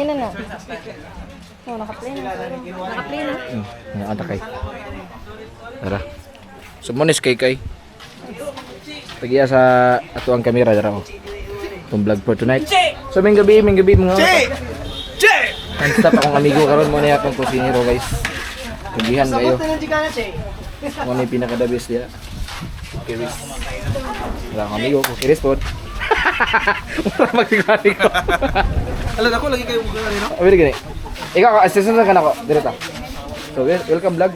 na na. Oh, naka-play na. Naka-play na. Nakatakay. Tara. Sumunis kay. Tagiya sa atuang kamera dara oh. Itong vlog for tonight. So ming gabi mga. Non-stop akong amigo karon mo niya akong kusinero guys. Tagihan kayo. Mo ni pinaka the best dia. Kiris. Wala akong amigo ko kiris pod. Wala magsigari ko. Alam ako lagi kayo magkakari no? Abili gini. Ikaw assistant ka na ko direta. So welcome vlog.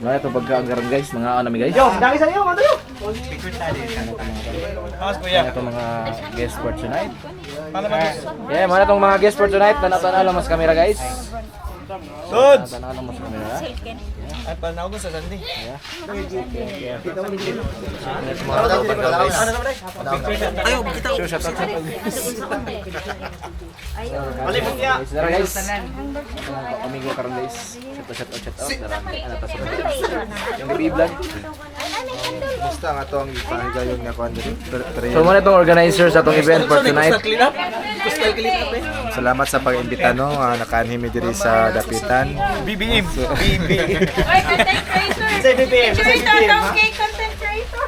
Wala ito pagkaagaran guys, mga ano guys. Yo, dami sa iyo, ano yo? Ito mga guest for tonight. Yeah, mana tong mga guest for tonight. Tanatan lang mas camera guys. Good. Tanatan lang mas camera. Ay, panaw ko sa sandi. Ayo, kita. Sure, shout out. Balik mo niya. Guys, amigo karon guys. Shout out. Ano ta sa yung gabi vlog. Basta nga to ang ipahigayon nga kuan diri. So muna itong organizers sa itong event for tonight. Salamat sa pag-imbita no, nakaanhimi diri sa dapitan. BBM. Oy, content creator! Say BBM. Picture ito, okay, content creator!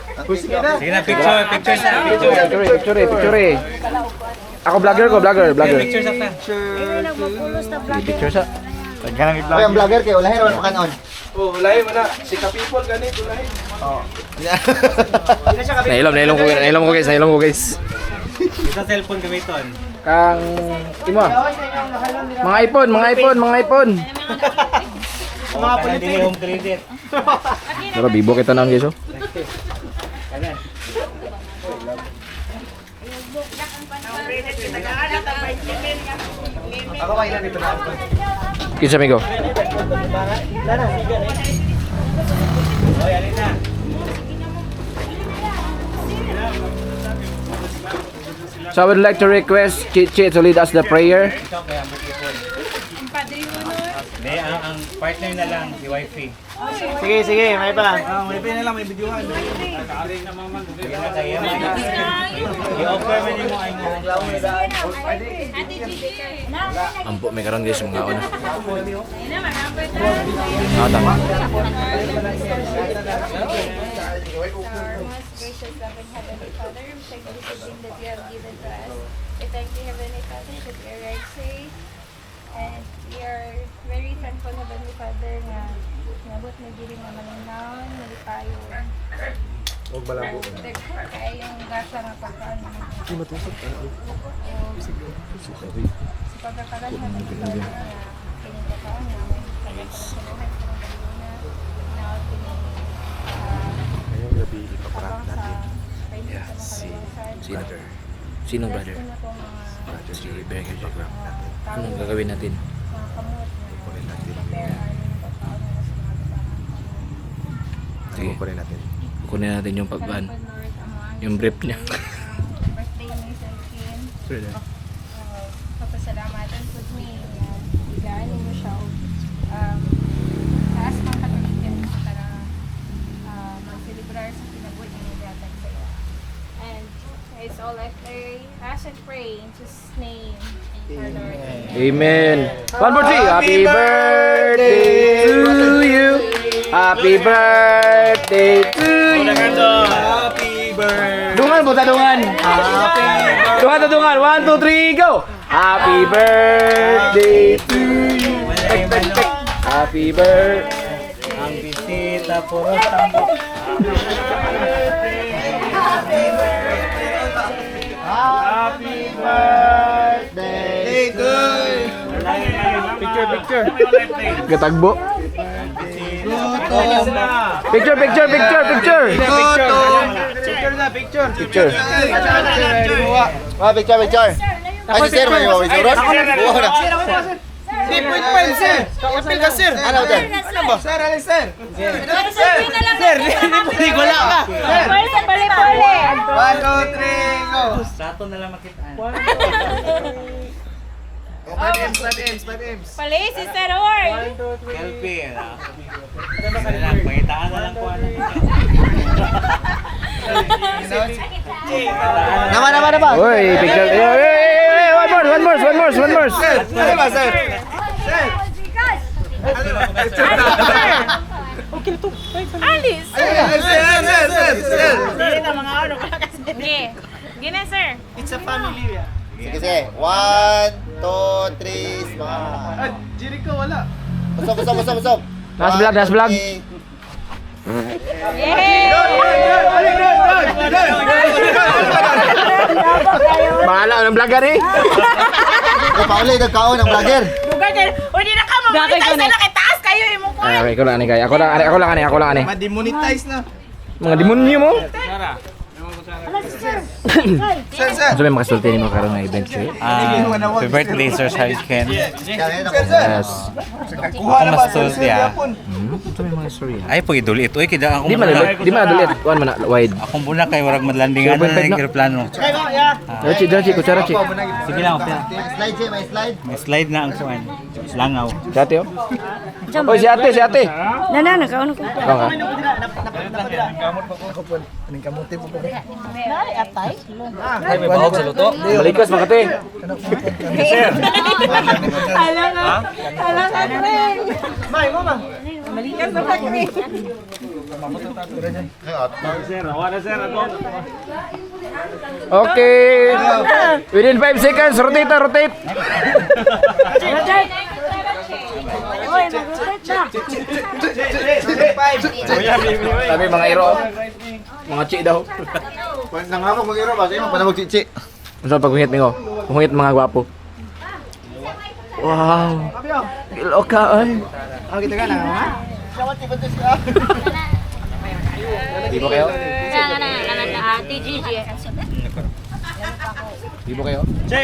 Sige na, picture sa Picture. Ako vlogger. Picture sa Nagmapulos na vlog. Picture sa. Oy, ang vlogger kay ulahin ron makanon. Oh, lahi mo na. Si ka-people ganit, ulahin. Nailom ko guys. Sa cellphone gamiton. Kang imo. Mga iPhone. Mga politik. Home credit. Pero bibo kita naon guys oh. Ako ba ilan ito na? Kinsa amigo. Oy, alin na. So I would like to request Chichi to lead us the prayer. Hindi, ang partner na lang, si wifey. Sige, may pa. May pa na lang, may videohan. Hindi na kayo. I-offer man yung mga ino. Ampo may karon guys mga una. Tama. Gracious, loving Heavenly Father, we thank you for the thing that you have given to us. We thank you, Heavenly Father, that we are right safe. And we are very thankful, Heavenly Father, na nabot na diri nga malinaw, nalipayo. Huwag malabo. Kaya yung gasa nga pagkaan. Di matusok. Sa pagkakaroon, Heavenly Father, na pinagkakaan namin. Kaya pagkakaroon ko ng baluna, na Ngayong gabi ipaprank natin. Sino brother? Si Becky Jacob. Anong gagawin natin? Kunin natin. Sige, Kunin natin. kunin natin yung pagban. Yung brief niya. Birthday ni Selkin. Papasalamatan po ni bigyan mo siya taas mga katalikan para mag-celebrar sa pinabot niya datang sa iyo. And it's all I ask and pray in Jesus' name. Our Lord. Amen. One more three. Happy birthday to you. Happy birthday to you. Happy birthday. Dungan po ta dungan. Dungan. 1, 2, 3, go. Happy birthday to you. Happy birthday. Ang bisita, puro tambok. Happy birthday to you. Picture. Gatagbo. Picture. Picture na, picture. Picture. Picture. Ay, si sir, may mga isuron? Oo na. 3.5 sir. Kapil ka sir. Ano ba? Ano ba? Sir, alin sir? Sir, Hindi ko lang ka. Sir. pali. 1, 2, 3, go. Sato na lang makitaan. Patims. Pali, si Sir Or. Selfie. Ano lang, pangitaan na lang po. Naman. Uy, picture. One one more. Ano ba, sir? Alice! Sir. Okay. Gina, sir. It's a family. Sige, sige. 1, 2, 3, smile. Jericho, wala. Busog. Nas vlog. Bahala ng vlogger eh. Pauli, nagkaon ng vlogger. Hindi na ka mamonetize na nakitaas kayo eh mo ko. Ay, ikaw lang ani kay. Ako lang ani. Ma-demonetize na. Mga demonyo mo. Sir. So may makasulti nimo karon nga event siya. Happy birthday, Sir Ken. Yes. Kuha na ba, sir? Mastud ya. So may mga story. Ay, po idulit. Uy, kida ako Di man dulit. Kuan man na wide. Akong buna kay warag madlandingan 0.5 na na. ng aeroplano. Dachi, kutsara chi. Sige lang, okay. Slide, Jay. May slide. May slide na ang suwan. Langaw. Dati oh. Oy, si ate. Nakaon ko. Ikaw ka. Balikas makate. Okay. Within 5 seconds, rotate. Sabi mga iro. Mga chi daw. Nangamok mag-iro ba? Sa'yo mo pa na mag-chichi. Unsa paghungit ningo? Hungit mga gwapo. Wow. Ilokaan. Kita ka na, ha? Di ba kayo? Ate Gigi. Di ba kayo? Che!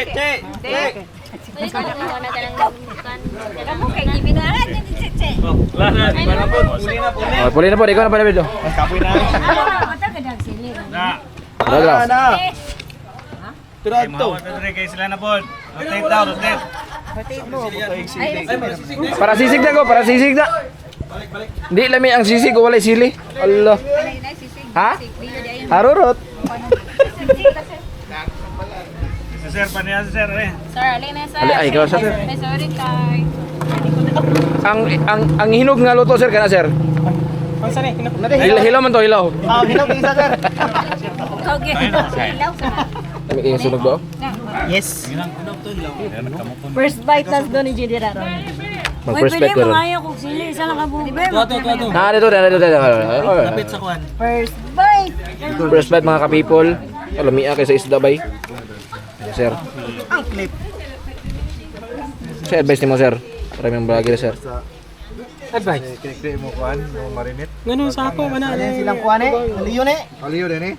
Kamu kay Gigi na lang din si. Oh, puli na po. Ikaw na pa David. Kapoy na. Dalag. Turato. Para sisig na. Di lami ang sisig ko walay sili. Allah. Ha? Harurot. Sir, paniya sir eh. Sir, alin na sir. Ay, ikaw, sir. Ay, sorry kay. Ang hinog nga luto sir kana sir. Ang sanay, hinap. Hilaw man to, hilaw. Hinap isa, sir. Okay. Ilaw sa. Kami kayo sunog ba? Yes. First bite tas doon ni Gigi ron. Mag first bite ko ron. kung sili, isa lang ka buo. Na dito. Lapit sa kuwan. First bite. First bite mga ka-people. Alamia kayo sa isda bay. Sir. Ang clip. Sir, advice ni mo sir. Para yung vlogger sir. Advice. Kaya mo kuhan, mo marinate. Ganun sa ako, mana. Silang kuwan eh. Aliyo eh. Aliyo din eh.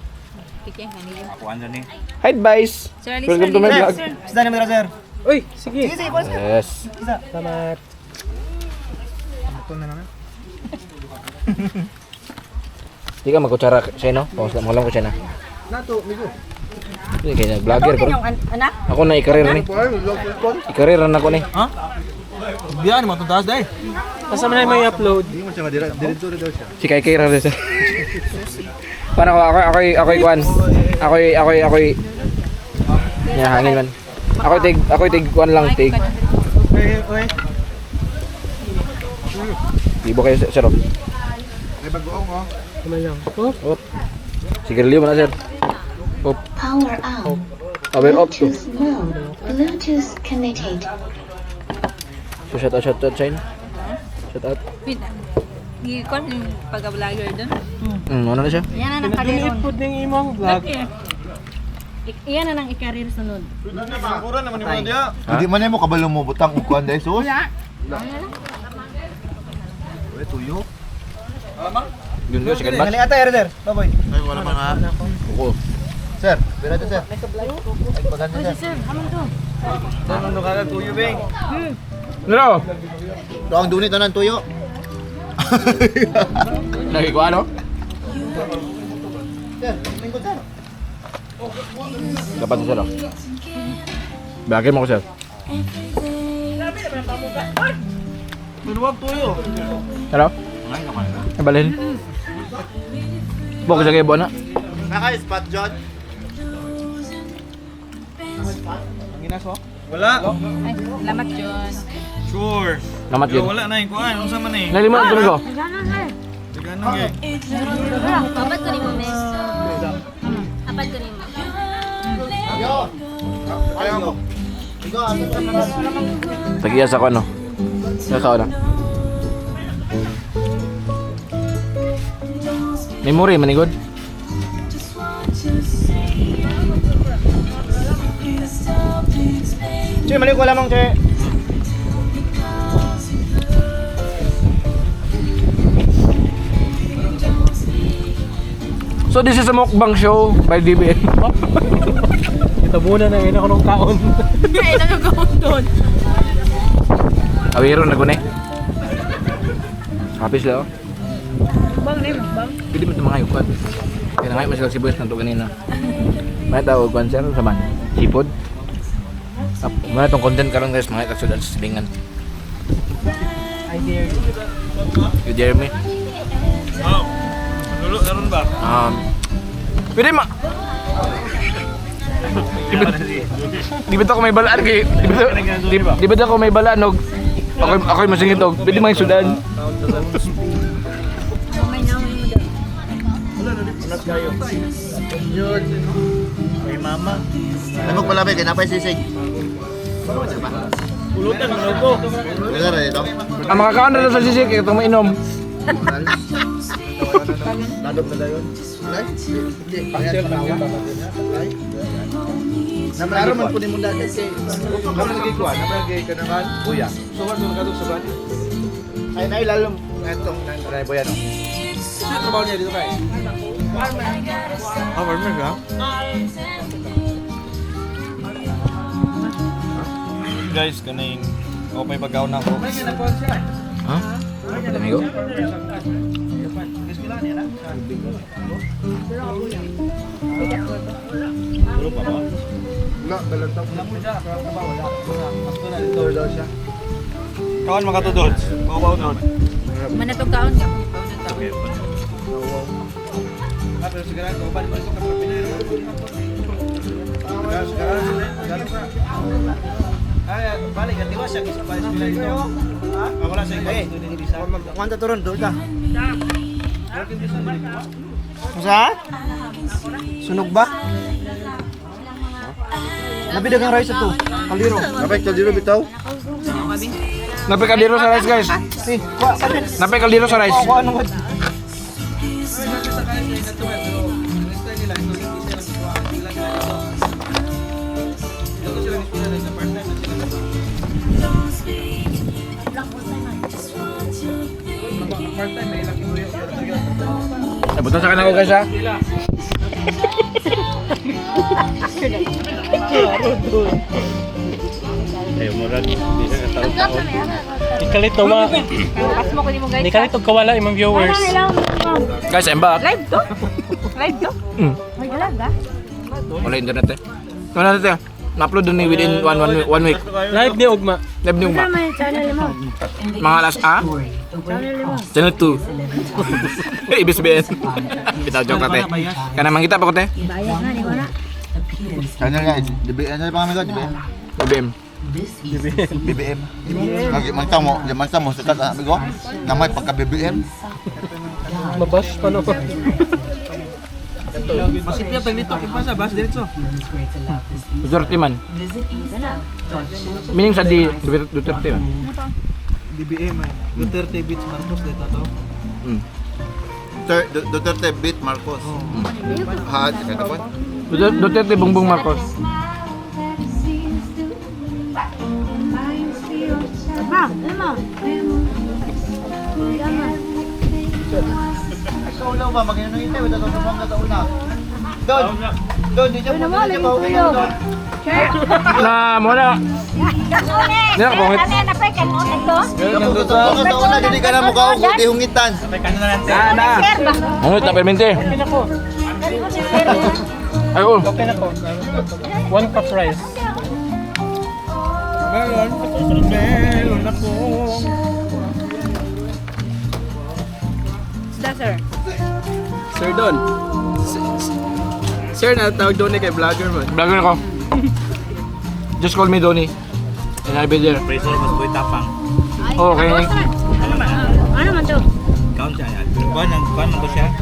Ako ano ni? Advice. Welcome to my vlog. Sida naman sir. Uy, sige. Yes. Salamat. Di ka magkutsara siya no? Mo lang ko siya na. Nato, migo. Hindi kaya vlogger ko. Anak? Ako na i-career ni. I-career na ako ni. Ha? Biyan mo tuntas dai. Asa man may upload? Hindi mo siya diretso daw siya. Si Kai ra sir. Para ako kuan. Ako ya hangin man. Ako tig kuan lang tig. Oy. Di ba kayo sir? May bagoong oh. Op. Sigarilyo man na sir. Op. Power on. Power off to. Bluetooth mode. Bluetooth connected. So shout out Shine. Shout out. Gikon yung pagka-vlogger doon. Ano na siya? Yan na ng karir. Pud ning imong vlog. Iyan na ng ikarir sunod. Hindi man mo kabalo mo butang kung kuhan dahil sus. Wala. Uy, tuyo. Yun ko second batch. Gali ata sir. Baboy. Ay, wala pa nga. Oo. Sir, bira to sir. Ay, maganda sir. Sir, hamon to. Ano ka tuyo beng? Ano? Ito ang dunit na ng tuyo. Lagi ko ano? Sir, lingkod sir. Dapat sir. Bagay mo ko sir. Maluwag tuyo. Hello? Nabalhin. Bok sa kayo na. Naka-spot, John. Ang ginaso? Wala. Ay, salamat yun. Sure. Lamat Yo, yun. wala na yung kuhan. Ano sa man eh? Nalimutan ko ko. Ganun eh. Kapat ko ni mo, miss. Kapat ko ni mo. Tagiyas ako ano. Nakaw lang. Memory manigod. Che, mali ko lamang, che. So this is a mukbang show by DBN. Tabunan na yun ako ng kaon. Ay, nagagawin doon. Awiro na gune. Kapis lang. Bang, name, bang. Pwede mo ito mga yukan. Kaya na ngayon masagal si Boys na ito kanina. May tawag ko sir sa man. Sipod. Muna itong content karon guys mga kasulad sa silingan. I dare you. You dare me? Oh. Manulo karon ba? Pwede ma... Di ba ako may balaan kay... Di ba ako may balaan og... Ako'y masingit og... Pwede mga sudan. May naman mo daw. Ulat kayo. Yun. May mama. Lamok pala ba? Kinapay sisig. Pulutan mo na ko. Wala na ito. Ang makakaon na sa sisig, itong mainom. Ladop na dayon. Namlaro man po ni mong dati si... Kamu lagi kuha, nabagay ka naman. Kuya. So what mo kadto sa bani? Ay, nailalong itong nanay boy ano. Ano trabaho niya dito kay? Farmer ka? Guys, kaning ako may bagaw na ako. Ha? Amigo? Puro pa ba? Wala, balantang. Tour daw siya. Kawan makatudod. Mawaw doon. Manatong kaon ka. Okay. Pero sigara ko ba ko ka Pinoy. Ay, balik ka tiwas siya sa país nila ito. Wala sa iba. Kuwanta turon, doon ka. Masa? Sunog ba? Nabidag ang rice ito. Kaliro. Napay kaliro bitaw? Napay kaldero sa rice guys. Napay kaldero sa rice. Ako anong Nabutan sa kanang ko guys ha. Ayaw mo rin. Ikalito ma. Pas mo ko ni mo guys. Ikalito kawala imong viewers. Guys, I'm back. Live to? Live to? May live ba? Wala internet eh. Wala natin. Na-upload dun within one week. Live ni Ugma. Live niyo ba? May channel mo. Mga alas Channel 2. IBSBN. Bitaw joke natin. Kana mangita pa ko te. Bayang nga ni wala. Channel nga, DBM ano pa kami ko, DBM. BBM. BBM. Lagi mangta mo sikat amigo. Namay pagka BBM. Mabas pa no. Masipya tag dito ipasa bas diretso. Duterte man. Meaning sa di Duterte man. DBM ay. Duterte beats Marcos dito to. Duterte beat Marcos. Ha, ito po. Duterte Bongbong Marcos. Ma, ano? Ikaw lang ba maginanong ito, ito sa mga taon na. Doon, di niya po niya pa uwi doon. Na muna. Nila ko pangit. Kapag sa mga taon na, hindi ka na mukha ko, di hungitan. Ano ta permente? Ay oh. Okay na po. 1 cup rice. Meron ako. Sida sir. Sir Don. Sir, natawag doon kay vlogger man. Vlogger ko. Just call me Donnie. And I'll be there. Pressure mas boy tapang. Okay. Ano man to? Count siya yan. Kuan mo siya?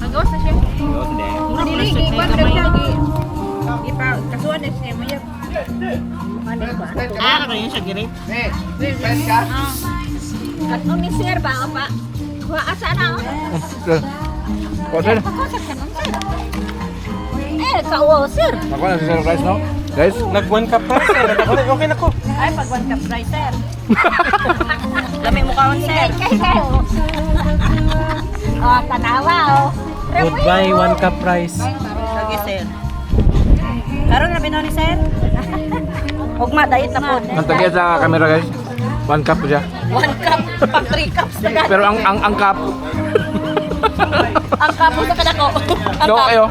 Agawas na siya. Count hindi. Dili, iwan na siya. Ipa, kasuan na siya. Mayab. Ano yun siya, Giri? At nung ni sir ba, pa? Asa na ako? O, sir. Kawo, sir. Ako na si Sir Price, no? Guys, Nag-1 cup price sir. Okay na ko. Ay, pag one cup rice, sir. Lami mo kaon, sir. Oh, tanawa, oh. Goodbye 1 cup price. Sige, sir. Karon na binaw ni sir? Hugma, dahit na po. nantagyan sa camera, guys. 1 cup po siya. One cup, pag 3 cups na ka. Pero ang cup, Ang kapo sa kanako. Ang no kapo. kayo.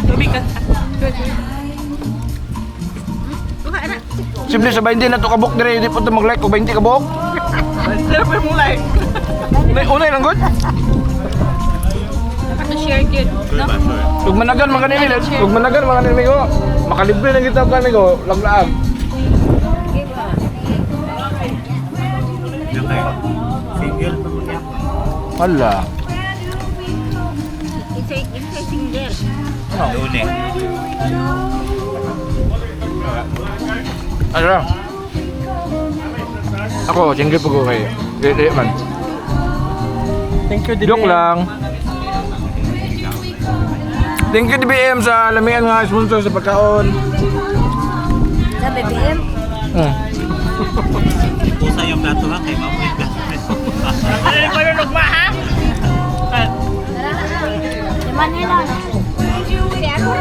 Tubig ka. Simple sa 20 na to kabuk dire, hindi po ito mag-like kung 20 kabuk. Sir, may mo like. Unay lang good. Share good. No? Huwag managan mga kanili. Huwag managan mga kanili ko. Makalibre na kita kanili ko. Laglaag. Single pa mo niya. Hala. It's single. Dune. Ano lang? Ako, single po ko kayo. Dili man. Thank you, Joke lang. Thank you DBM sa lamian nga sponsor sa pagkaon. Sa BBM. Pusa yung plato ha, kay mamulit plato. Di Manila. Hindi ako.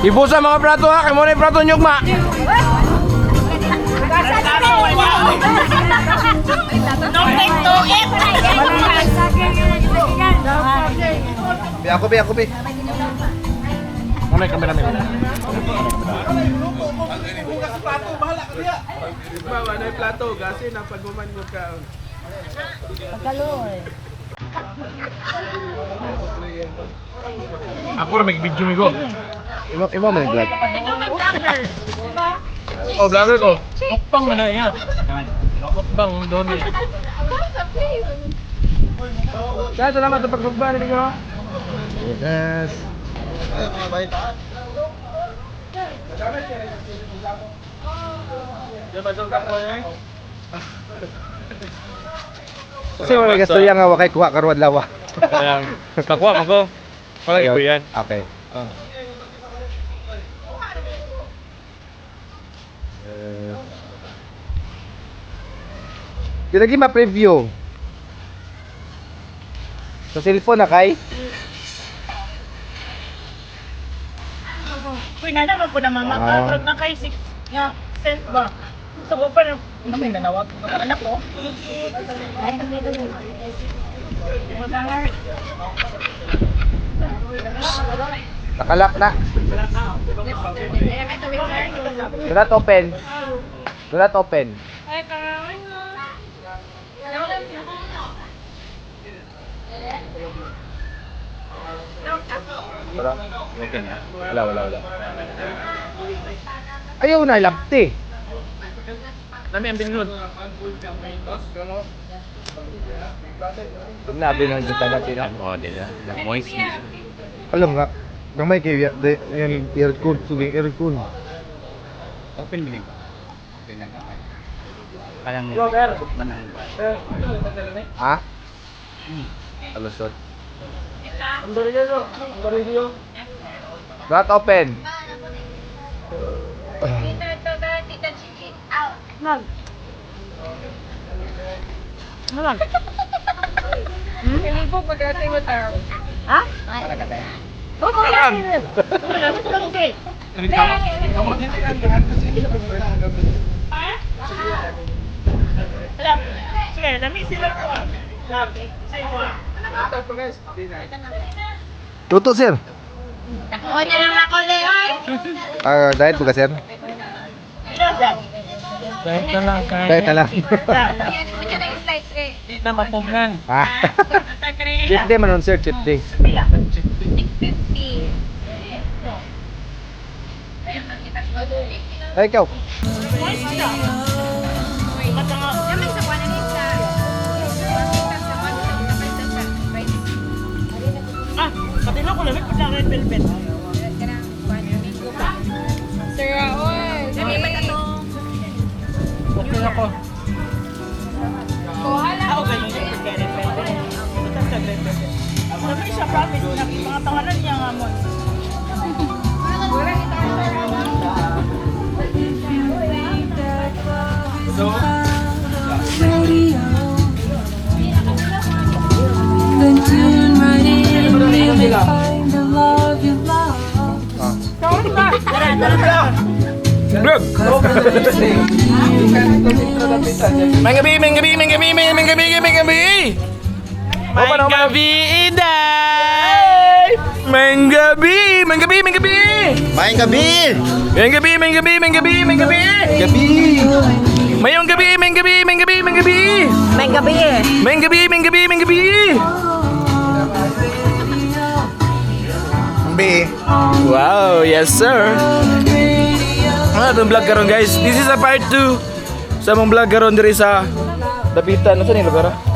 Ibo sa mga prato ha, kay mo na yung prato nyug ma. Bi ako bi. Ano yung camera mo? Ako na mag-video mo ko. Imo man nag-vlog. Oh, vlogger ko. Mukbang na yan. Mukbang doon eh. Kaya salamat sa pagbagbani ninyo. Yes. Kasi mga gastorya nga wakay kuha karuan lawa. Kakuha mo ko. Wala ko yan. Okay. Lagi ma-preview. Sa cellphone na kay? Uy, nga naman po na mama. Karon na kay 6 nga cent ba? So, pa na may nanawag ko ang anak ko. Nakalak na. Do not open. Do not open. Para. Okay na. Wala. Ayaw na ilapti. Nami ang binunod. Nabi ng juta natin. Oh, dila. Moist. Alam nga. Gamay kay yung aircon, suging aircon. Open bilig. Open na kamay. Kayang manang. Ha? Alusot. Not open. Kalipo pagdating mo tayo. Ha? Sige, nami sila ko. Tuto, sir. O na lang ako, Leon. Diet po ka, sir? Dahil na lang kaya. Diet na lang. Yan, mo siya na yung slides eh. Hindi na mapunan. Ah. Cheat day man nun, sir, cheat day. 650. Ay, ikaw. Naman sa kuwan na sa Pati na ko lamig pag na red velvet. Sir Raul. Dali ba ito? Okay ako. Kuhala. Ako ganyan yung pag red velvet. Ito sa red velvet. Sabi siya promise na mga tawanan niya nga mo. Then tune right in, maybe find the love you love. May gabi, may gabi, may gabi, may gabi, may gabi. May gabi, Iday! May gabi, may gabi, may gabi. Main gabi! May gabi, may gabi, may gabi, may gabi. Gabi! Mayong gabi, may gabi, may gabi, may gabi. May gabi eh. May gabi, may gabi, may gabi. Bi! Wow, yes sir. Itong vlog karon guys. This is a part 2 sa mong vlog karon diri sa Dapitan. Ano sa ni lugar?